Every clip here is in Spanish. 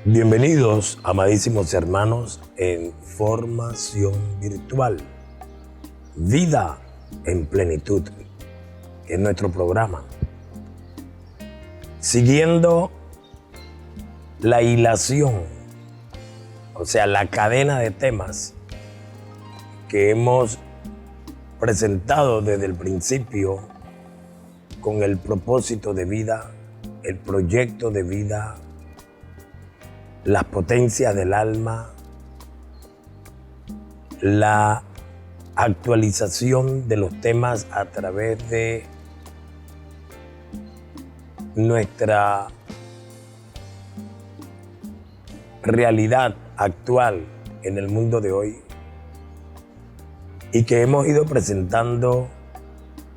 Bienvenidos, amadísimos hermanos, en formación virtual. Vida en plenitud, que es nuestro programa. Siguiendo la hilación, o sea, la cadena de temas que hemos presentado desde el principio con el propósito de vida, el proyecto de vida, las potencias del alma, la actualización de los temas a través de nuestra realidad actual en el mundo de hoy, y que hemos ido presentando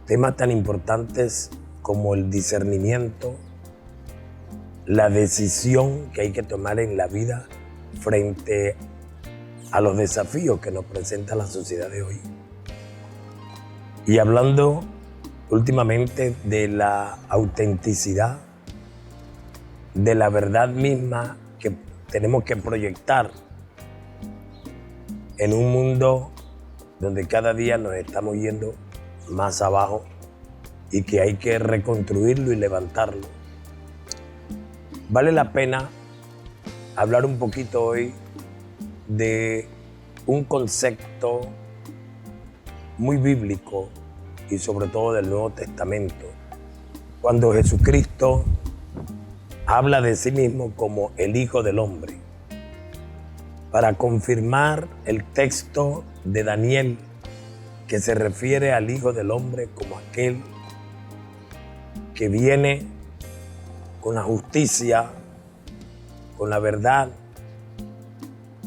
temas tan importantes como el discernimiento, la decisión que hay que tomar en la vida frente a los desafíos que nos presenta la sociedad de hoy. Y hablando últimamente de la autenticidad, de la verdad misma que tenemos que proyectar en un mundo donde cada día nos estamos yendo más abajo y que hay que reconstruirlo y levantarlo. Vale la pena hablar un poquito hoy de un concepto muy bíblico y sobre todo del Nuevo Testamento, cuando Jesucristo habla de sí mismo como el Hijo del Hombre, para confirmar el texto de Daniel que se refiere al Hijo del Hombre como aquel que viene con la justicia, con la verdad,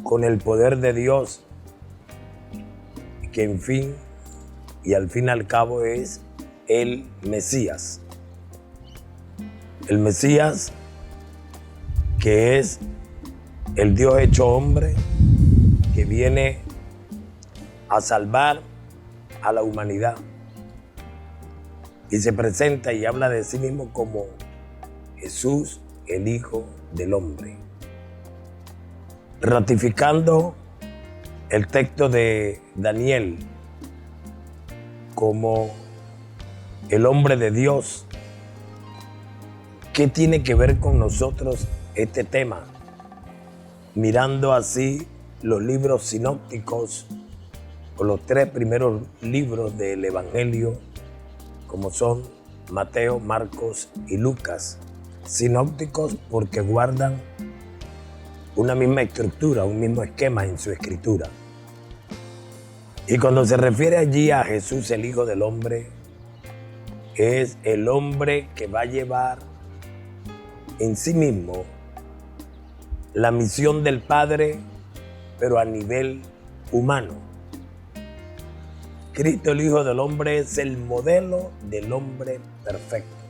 con el poder de Dios, que en fin y al fin y al cabo es el Mesías. El Mesías, que es el Dios hecho hombre, que viene a salvar a la humanidad y se presenta y habla de sí mismo como Jesús, el Hijo del Hombre, ratificando el texto de Daniel como el hombre de Dios. ¿Qué tiene que ver con nosotros este tema? Mirando así los libros sinópticos o los tres primeros libros del Evangelio, como son Mateo, Marcos y Lucas. Sinópticos porque guardan una misma estructura, un mismo esquema en su escritura. Y cuando se refiere allí a Jesús, el Hijo del Hombre, es el hombre que va a llevar en sí mismo la misión del Padre, pero a nivel humano. Cristo, el Hijo del Hombre, es el modelo del hombre perfecto.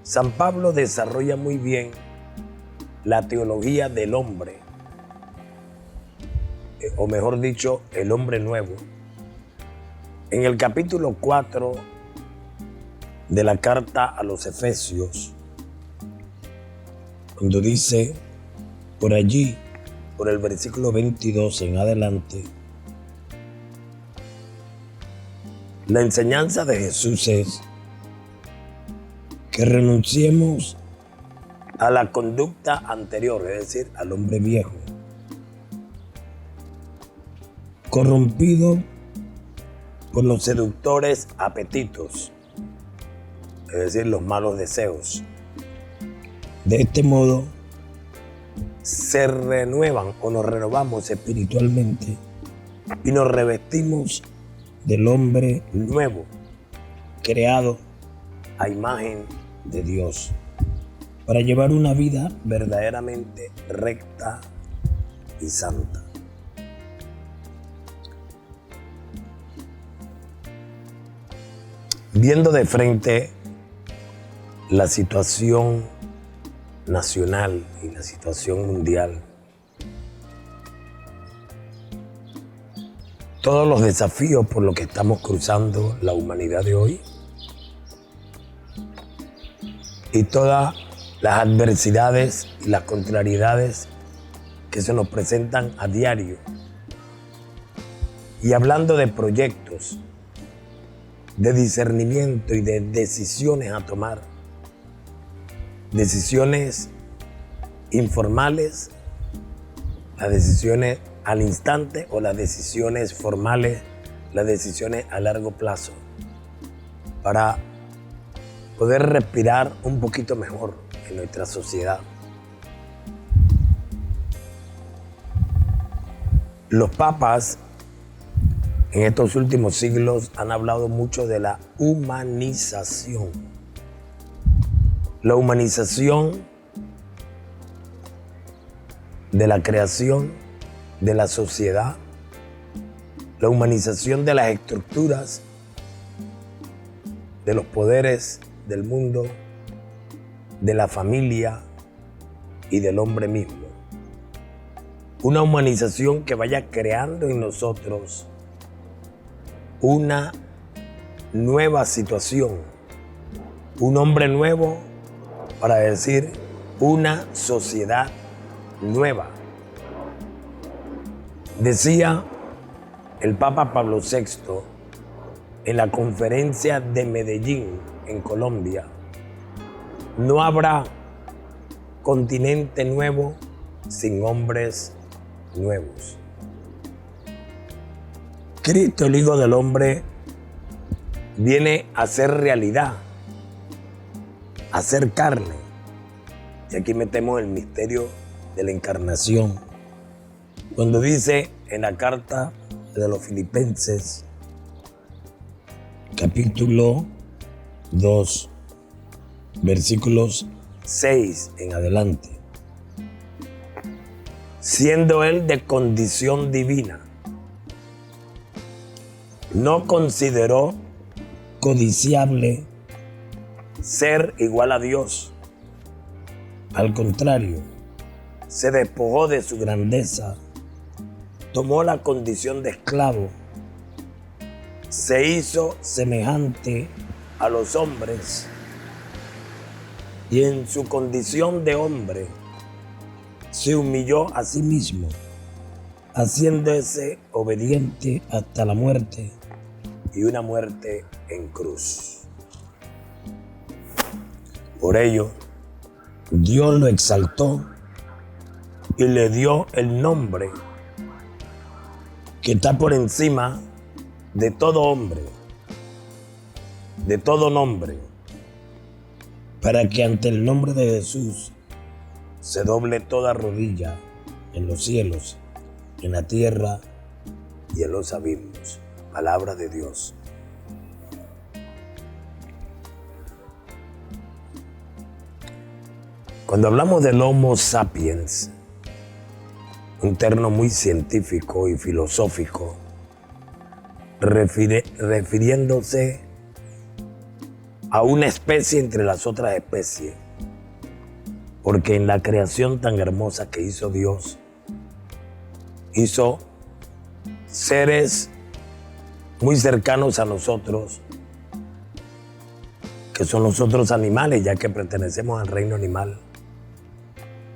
San Pablo desarrolla muy bien la teología del hombre, o mejor dicho, el hombre nuevo, en el capítulo 4 de la carta a los Efesios, cuando dice por allí, por el versículo 22 en adelante, la enseñanza de Jesús es que renunciemos a la conducta anterior, es decir, al hombre viejo, corrompido por los seductores apetitos, es decir, los malos deseos. De este modo, se renuevan o nos renovamos espiritualmente y nos revestimos del hombre nuevo, creado a imagen de Dios, para llevar una vida verdaderamente recta y santa. Viendo de frente la situación nacional y la situación mundial, todos los desafíos por los que estamos cruzando la humanidad de hoy y toda las adversidades y las contrariedades que se nos presentan a diario. Y hablando de proyectos, de discernimiento y de decisiones a tomar, decisiones informales, las decisiones al instante o las decisiones formales, las decisiones a largo plazo, para poder respirar un poquito mejor en nuestra sociedad. Los papas en estos últimos siglos han hablado mucho de la humanización. La humanización de la creación, de la sociedad, la humanización de las estructuras, de los poderes del mundo, de la familia y del hombre mismo. Una humanización que vaya creando en nosotros una nueva situación, un hombre nuevo, para decir una sociedad nueva. Decía el Papa Pablo VI en la conferencia de Medellín, en Colombia: no habrá continente nuevo sin hombres nuevos. Cristo, el Hijo del Hombre, viene a ser realidad, a ser carne. Y aquí metemos el misterio de la encarnación. Cuando dice en la carta de los Filipenses, capítulo 2, versículos 6 en adelante: siendo él de condición divina, no consideró codiciable ser igual a Dios. Al contrario, se despojó de su grandeza, tomó la condición de esclavo, se hizo semejante a los hombres y en su condición de hombre se humilló a sí mismo, haciéndose obediente hasta la muerte y una muerte en cruz. Por ello, Dios lo exaltó y le dio el nombre que está por encima de todo hombre, de todo nombre, para que ante el nombre de Jesús se doble toda rodilla en los cielos, en la tierra y en los abismos. Palabra de Dios. Cuando hablamos del Homo sapiens, un término muy científico y filosófico, refiriéndose a una especie entre las otras especies, porque en la creación tan hermosa que hizo Dios, hizo seres muy cercanos a nosotros, que son los otros animales, ya que pertenecemos al reino animal,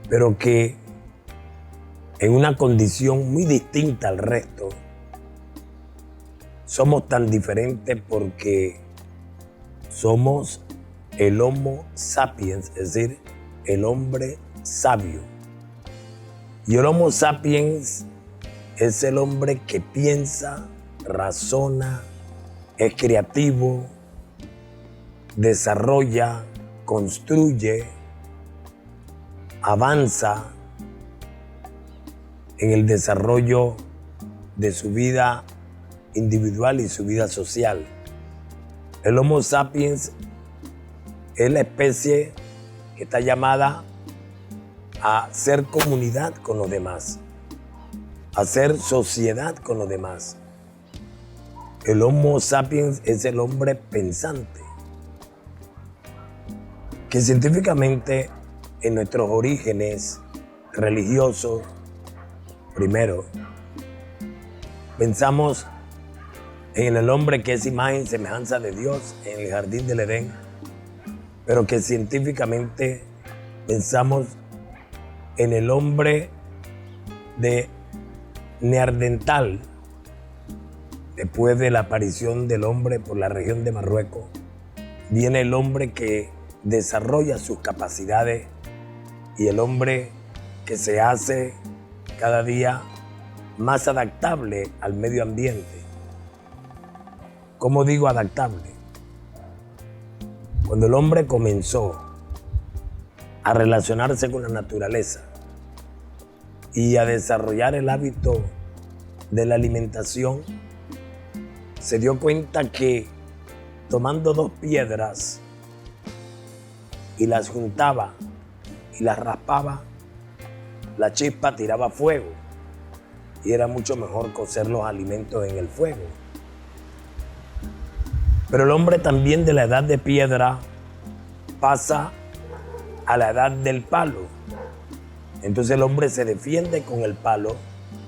pero que en una condición muy distinta al resto. Somos tan diferentes porque somos el Homo sapiens, es decir, el hombre sabio. Y el Homo sapiens es el hombre que piensa, razona, es creativo, desarrolla, construye, avanza en el desarrollo de su vida individual y su vida social. El Homo sapiens es la especie que está llamada a ser comunidad con los demás, a ser sociedad con los demás. El Homo sapiens es el hombre pensante, que científicamente en nuestros orígenes religiosos, primero, pensamos en el hombre que es imagen y semejanza de Dios en el jardín del Edén, pero que científicamente pensamos en el hombre de Neandertal, después de la aparición del hombre por la región de Marruecos, viene el hombre que desarrolla sus capacidades y el hombre que se hace cada día más adaptable al medio ambiente. ¿Cómo digo adaptable? Cuando el hombre comenzó a relacionarse con la naturaleza y a desarrollar el hábito de la alimentación, se dio cuenta que tomando 2 piedras y las juntaba y las raspaba, la chispa tiraba fuego y era mucho mejor cocer los alimentos en el fuego. Pero el hombre también de la edad de piedra pasa a la edad del palo. Entonces el hombre se defiende con el palo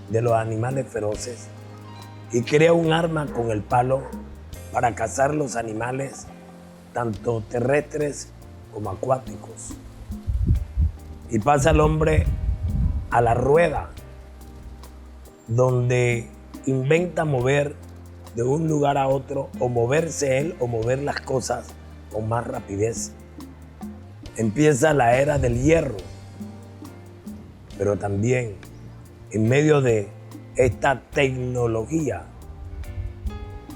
de los animales feroces y crea un arma con el palo para cazar los animales tanto terrestres como acuáticos. Y pasa el hombre a la rueda, donde inventa mover de un lugar a otro, o moverse él o mover las cosas con más rapidez. Empieza la era del hierro, pero también en medio de esta tecnología,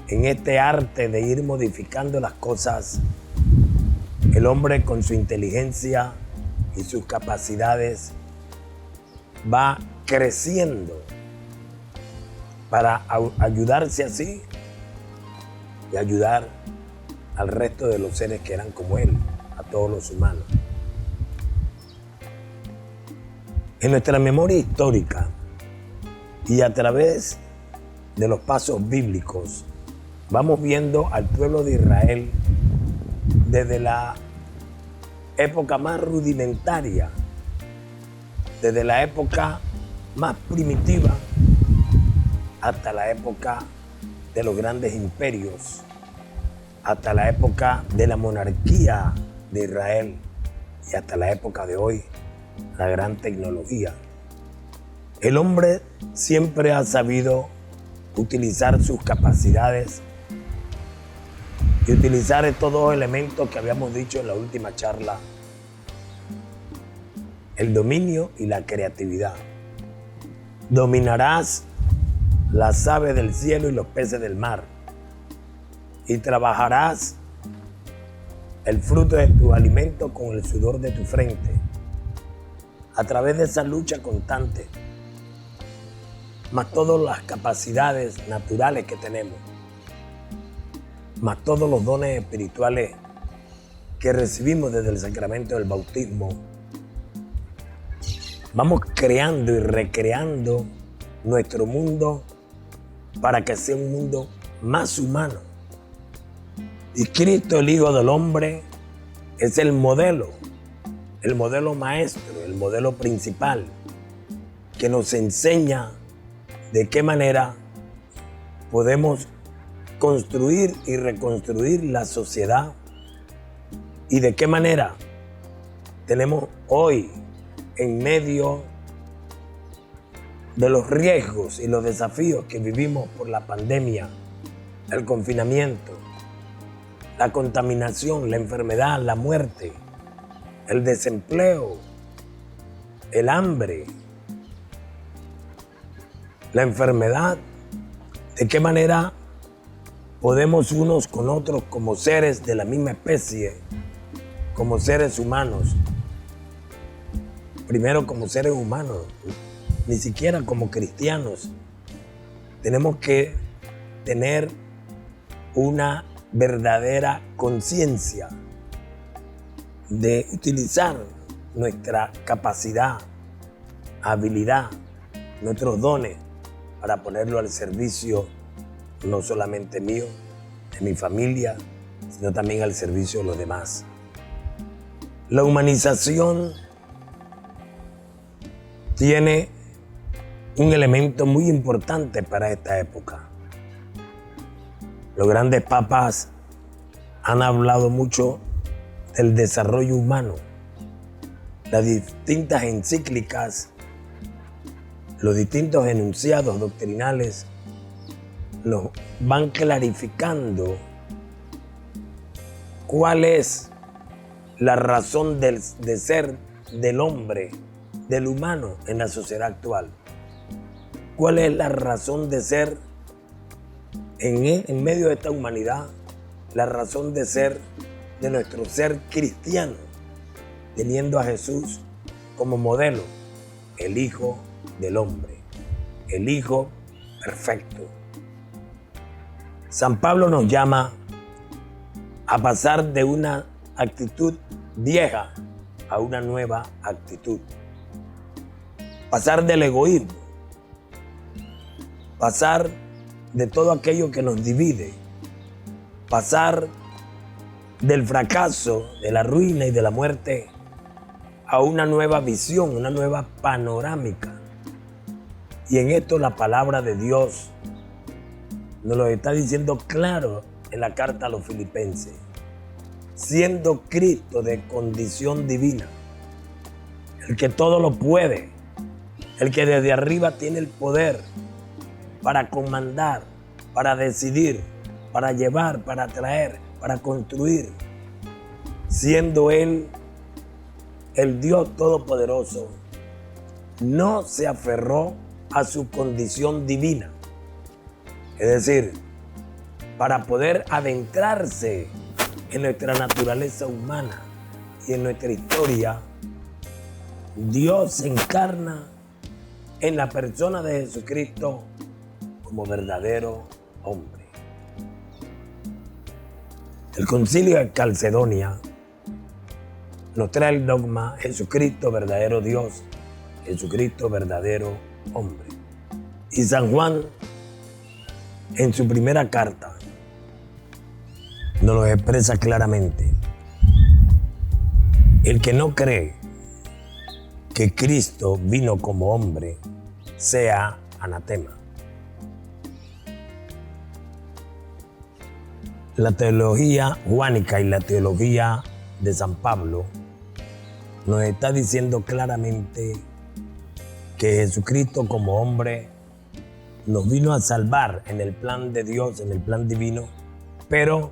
en este arte de ir modificando las cosas, el hombre con su inteligencia y sus capacidades va creciendo para ayudarse así y ayudar al resto de los seres que eran como él, a todos los humanos. En nuestra memoria histórica y a través de los pasos bíblicos, vamos viendo al pueblo de Israel desde la época más rudimentaria, desde la época más primitiva, hasta la época de los grandes imperios, hasta la época de la monarquía de Israel y hasta la época de hoy, la gran tecnología. El hombre siempre ha sabido utilizar sus capacidades y utilizar estos 2 elementos que habíamos dicho en la última charla: el dominio y la creatividad. Dominarás las aves del cielo y los peces del mar, y trabajarás el fruto de tu alimento con el sudor de tu frente. A través de esa lucha constante, más todas las capacidades naturales que tenemos, más todos los dones espirituales que recibimos desde el sacramento del bautismo, vamos creando y recreando nuestro mundo para que sea un mundo más humano. Y Cristo, el Hijo del Hombre, es el modelo maestro, el modelo principal, que nos enseña de qué manera podemos construir y reconstruir la sociedad y de qué manera tenemos hoy, en medio de los riesgos y los desafíos que vivimos por la pandemia, el confinamiento, la contaminación, la enfermedad, la muerte, el desempleo, el hambre, la enfermedad, de qué manera podemos unos con otros como seres de la misma especie, como seres humanos, primero como seres humanos, ni siquiera como cristianos, tenemos que tener una verdadera conciencia de utilizar nuestra capacidad, habilidad, nuestros dones para ponerlo al servicio no solamente mío, de mi familia, sino también al servicio de los demás. La humanización tiene un elemento muy importante para esta época. Los grandes papas han hablado mucho del desarrollo humano las distintas encíclicas, los distintos enunciados doctrinales nos van clarificando cuál es la razón de ser del hombre, del humano en la sociedad actual. ¿Cuál es la razón de ser en medio de esta humanidad? La razón de ser de nuestro ser cristiano, teniendo a Jesús como modelo, el Hijo del Hombre, el Hijo perfecto. San Pablo nos llama a pasar de una actitud vieja a una nueva actitud. Pasar del egoísmo, pasar de todo aquello que nos divide, pasar del fracaso, de la ruina y de la muerte a una nueva visión, una nueva panorámica. Y en esto la palabra de Dios nos lo está diciendo claro en la carta a los Filipenses. Siendo Cristo de condición divina, el que todo lo puede, el que desde arriba tiene el poder para comandar, para decidir, para llevar, para traer, para construir, siendo Él el Dios Todopoderoso, no se aferró a su condición divina. Es decir, para poder adentrarse en nuestra naturaleza humana y en nuestra historia, Dios se encarna en la persona de Jesucristo como verdadero hombre. El Concilio de Calcedonia nos trae el dogma Jesucristo verdadero Dios, Jesucristo verdadero hombre. Y San Juan, en su primera carta, nos lo expresa claramente. El que no cree que Cristo vino como hombre, sea anatema. La teología juánica y la teología de San Pablo nos está diciendo claramente que Jesucristo como hombre nos vino a salvar en el plan de Dios, en el plan divino, pero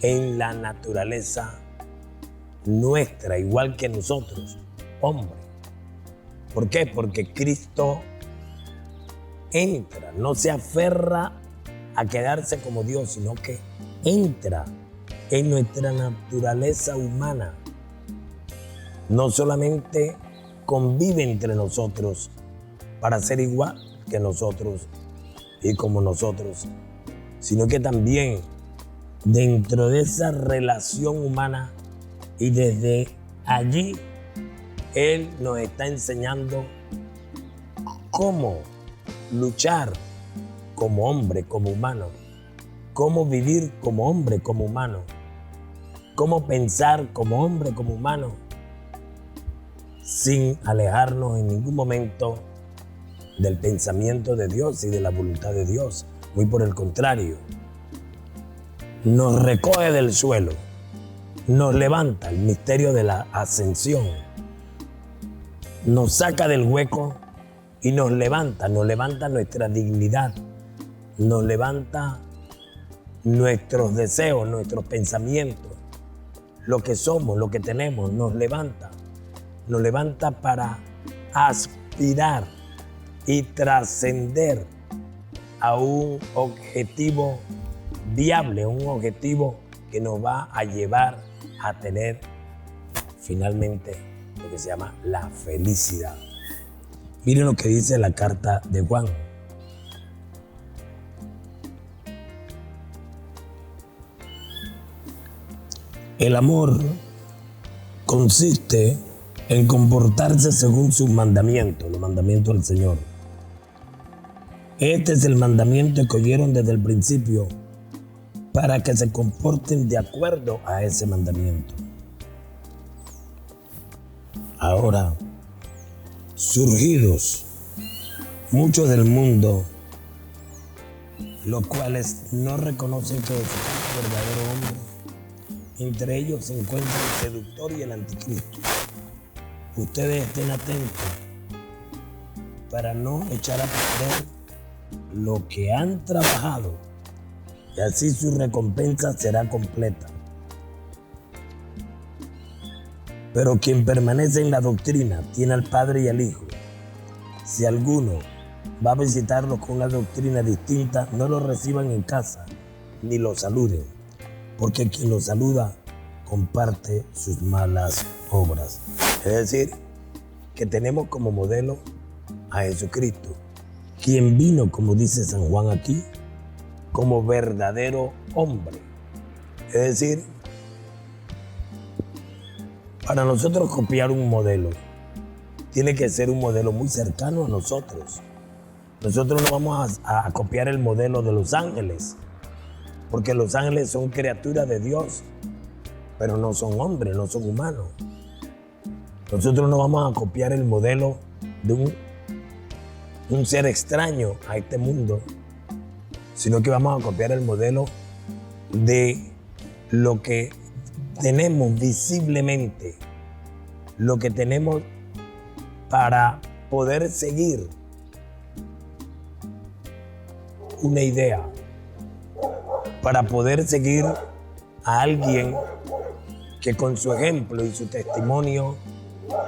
en la naturaleza nuestra, igual que nosotros, hombre. ¿Por qué? Porque Cristo entra, no se aferra a quedarse como Dios, sino que entra en nuestra naturaleza humana. No solamente convive entre nosotros para ser igual que nosotros y como nosotros, sino que también dentro de esa relación humana y desde allí Él nos está enseñando cómo luchar como hombre, como humano, cómo vivir como hombre, como humano, cómo pensar como hombre, como humano, sin alejarnos en ningún momento del pensamiento de Dios y de la voluntad de Dios. Muy por el contrario, nos recoge del suelo, nos levanta el misterio de la ascensión, nos saca del hueco y nos levanta nuestra dignidad, nos levanta nuestros deseos, nuestros pensamientos, lo que somos, lo que tenemos, nos levanta para aspirar y trascender a un objetivo viable, un objetivo que nos va a llevar a tener finalmente lo que se llama la felicidad. Miren lo que dice la carta de Juan. El amor consiste en comportarse según sus mandamientos, los mandamientos del Señor. Este es el mandamiento que oyeron desde el principio, para que se comporten de acuerdo a ese mandamiento. Ahora, surgidos muchos del mundo, los cuales no reconocen que Jesús es el verdadero hombre, entre ellos se encuentra el seductor y el anticristo. ustedes estén atentos para no echar a perder lo que han trabajado, y así su recompensa será completa. Pero quien permanece en la doctrina tiene al Padre y al Hijo. Si alguno va a visitarlos con una doctrina distinta, no lo reciban en casa, ni lo saluden, porque quien lo saluda comparte sus malas obras. Es decir, que tenemos como modelo a Jesucristo, quien vino, como dice San Juan aquí, como verdadero hombre. Es decir, para nosotros copiar un modelo, tiene que ser un modelo muy cercano a nosotros. Nosotros no vamos a copiar el modelo de los ángeles, porque los ángeles son criaturas de Dios, pero no son hombres, no son humanos. Nosotros no vamos a copiar el modelo de un ser extraño a este mundo, sino que vamos a copiar el modelo de lo que tenemos visiblemente, lo que tenemos para poder seguir una idea, para poder seguir a alguien que con su ejemplo y su testimonio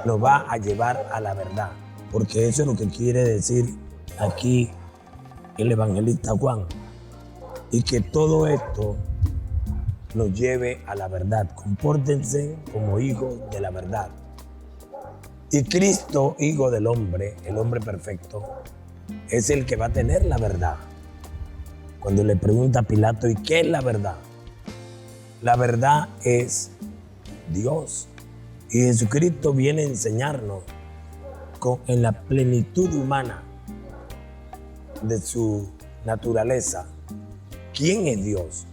nos va a llevar a la verdad. Porque eso es lo que quiere decir aquí el evangelista Juan. Y que todo esto nos lleve a la verdad. Compórtense como hijos de la verdad. Y Cristo, Hijo del hombre, el hombre perfecto, es el que va a tener la verdad. Cuando le pregunta a Pilato, ¿y qué es la verdad? La verdad es Dios. Y Jesucristo viene a enseñarnos en la plenitud humana de su naturaleza. ¿Quién es Dios?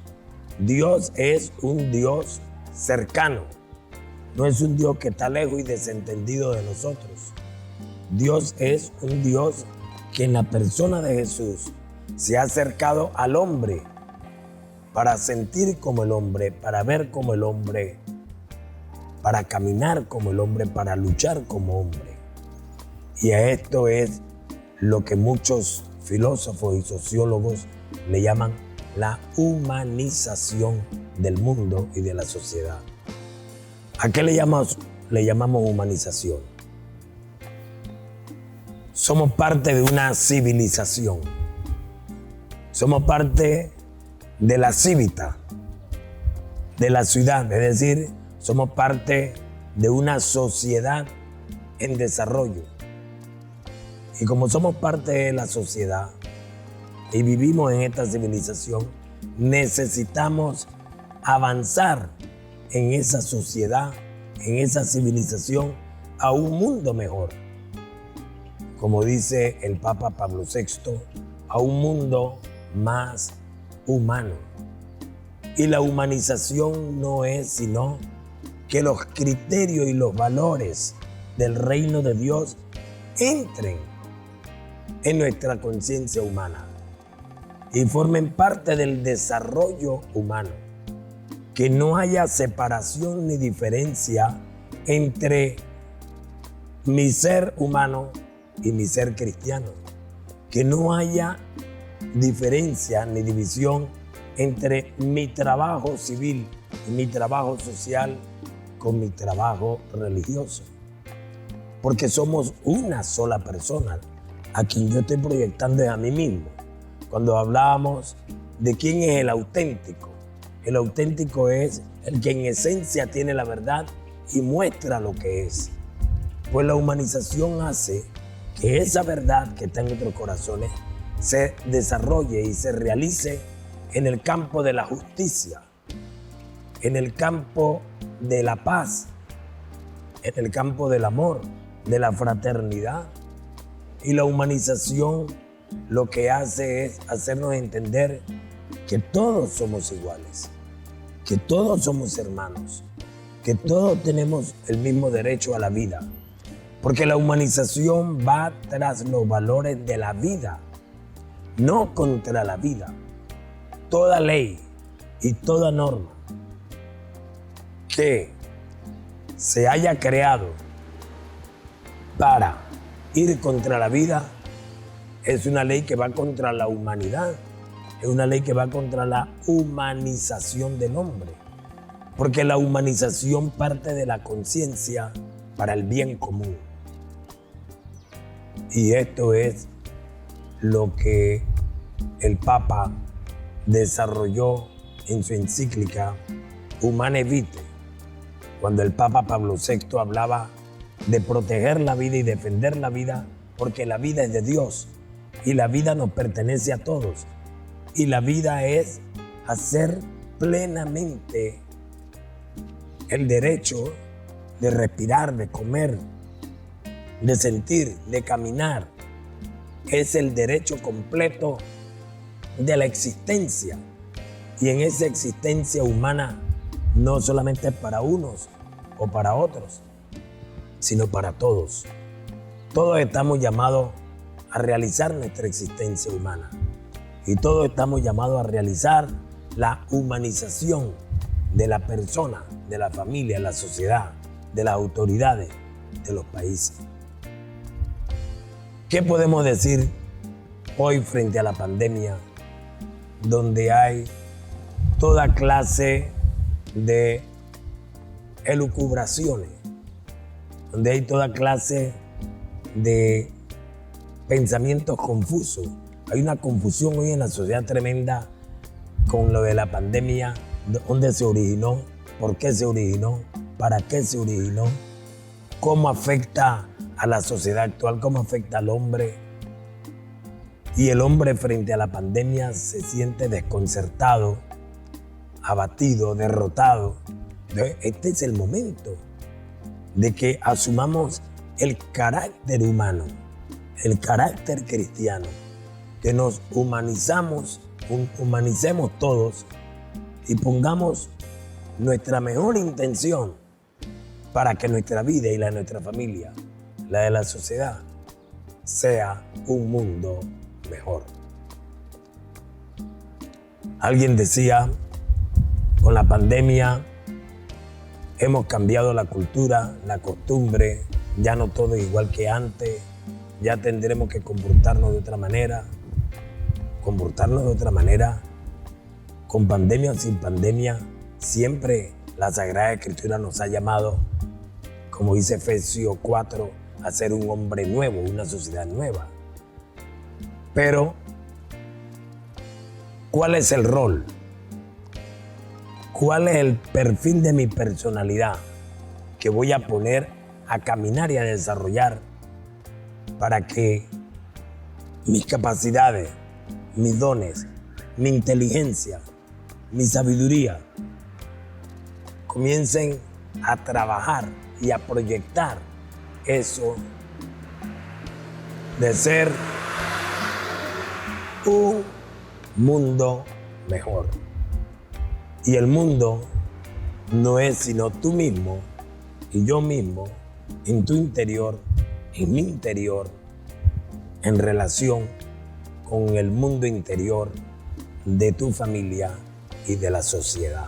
Dios es un Dios cercano. No es un Dios que está lejos y desentendido de nosotros. Dios es un Dios que en la persona de Jesús se ha acercado al hombre para sentir como el hombre, para ver como el hombre, para caminar como el hombre, para luchar como hombre. Y a esto es lo que muchos filósofos y sociólogos le llaman la humanización del mundo y de la sociedad. ¿A qué le llamamos humanización? Somos parte de una civilización. Somos parte de la cívita, de la ciudad, es decir, somos parte de una sociedad en desarrollo. Y como somos parte de la sociedad y vivimos en esta civilización, necesitamos avanzar en esa sociedad, en esa civilización, a un mundo mejor. Como dice el Papa Pablo VI, a un mundo más humano. Y la humanización no es sino que los criterios y los valores del reino de Dios entren en nuestra conciencia humana y formen parte del desarrollo humano. Que no haya separación ni diferencia entre mi ser humano y mi ser cristiano. Que no haya diferencia ni división entre mi trabajo civil y mi trabajo social con mi trabajo religioso. Porque somos una sola persona. A quien yo estoy proyectando es a mí mismo. Cuando hablábamos de quién es el auténtico es el que en esencia tiene la verdad y muestra lo que es. Pues la humanización hace que esa verdad que está en nuestros corazones se desarrolle y se realice en el campo de la justicia, en el campo de la paz, en el campo del amor, de la fraternidad. Y la humanización lo que hace es hacernos entender que todos somos iguales, que todos somos hermanos, que todos tenemos el mismo derecho a la vida, porque la humanización va tras los valores de la vida, no contra la vida. Toda ley y toda norma que se haya creado para ir contra la vida, es una ley que va contra la humanidad, es una ley que va contra la humanización del hombre, porque la humanización parte de la conciencia para el bien común. Y esto es lo que el Papa desarrolló en su encíclica Humane Vitae, cuando el Papa Pablo VI hablaba de proteger la vida y defender la vida, porque la vida es de Dios y la vida nos pertenece a todos. Y la vida es hacer plenamente el derecho de respirar, de comer, de sentir, de caminar. Es el derecho completo de la existencia. Y en esa existencia humana no solamente es para unos o para otros, sino para todos. Todos estamos llamados a realizar nuestra existencia humana. Y todos estamos llamados a realizar la humanización de la persona, de la familia, de la sociedad, de las autoridades, de los países. ¿Qué podemos decir hoy frente a la pandemia, donde hay toda clase de elucubraciones, donde hay toda clase de pensamientos confusos? Hay una confusión hoy en la sociedad tremenda con lo de la pandemia, dónde se originó, por qué se originó, para qué se originó, cómo afecta a la sociedad actual, cómo afecta al hombre. Y el hombre frente a la pandemia se siente desconcertado, abatido, derrotado. Este es el momento de que asumamos el carácter humano, el carácter cristiano, que nos humanicemos todos y pongamos nuestra mejor intención para que nuestra vida y la de nuestra familia, la de la sociedad, sea un mundo mejor. Alguien decía, con la pandemia hemos cambiado la cultura, la costumbre, ya no todo es igual que antes, ya tendremos que comportarnos de otra manera, con pandemia o sin pandemia. Siempre la Sagrada Escritura nos ha llamado, como dice Efesios 4, a ser un hombre nuevo, una sociedad nueva. Pero, ¿cuál es el rol? ¿Cuál es el perfil de mi personalidad que voy a poner a caminar y a desarrollar para que mis capacidades, mis dones, mi inteligencia, mi sabiduría comiencen a trabajar y a proyectar eso de ser un mundo mejor? Y el mundo no es sino tú mismo y yo mismo, en tu interior, en mi interior, en relación con el mundo interior de tu familia y de la sociedad.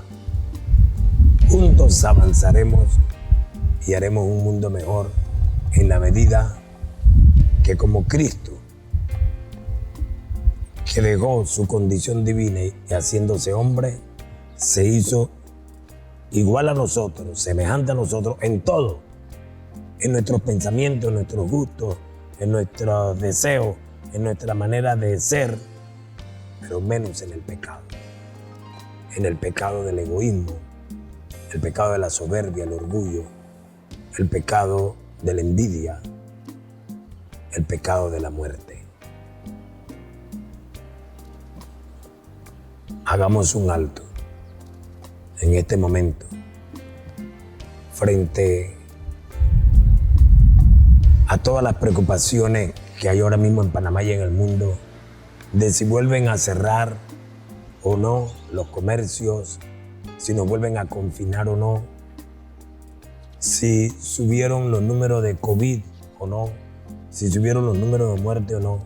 Juntos avanzaremos y haremos un mundo mejor en la medida que, como Cristo, que dejó su condición divina y haciéndose hombre, se hizo igual a nosotros, semejante a nosotros en todo, en nuestros pensamientos, en nuestros gustos, en nuestros deseos, en nuestra manera de ser, pero menos en el pecado del egoísmo, el pecado de la soberbia, el orgullo, el pecado de la envidia, el pecado de la muerte. Hagamos un alto en este momento frente a todas las preocupaciones que hay ahora mismo en Panamá y en el mundo de si vuelven a cerrar o no los comercios, si nos vuelven a confinar o no, si subieron los números de COVID o no, si subieron los números de muerte o no.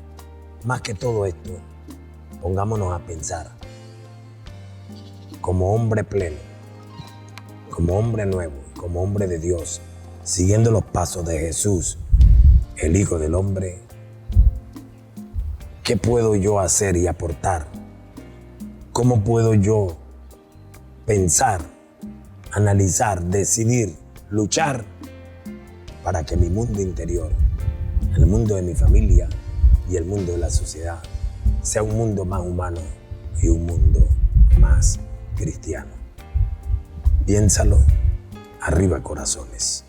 Más que todo esto, pongámonos a pensar como hombre pleno, como hombre nuevo, como hombre de Dios, siguiendo los pasos de Jesús, el Hijo del Hombre, ¿qué puedo yo hacer y aportar? ¿Cómo puedo yo pensar, analizar, decidir, luchar para que mi mundo interior, el mundo de mi familia y el mundo de la sociedad sea un mundo más humano y un mundo más cristiano? Piénsalo, arriba corazones.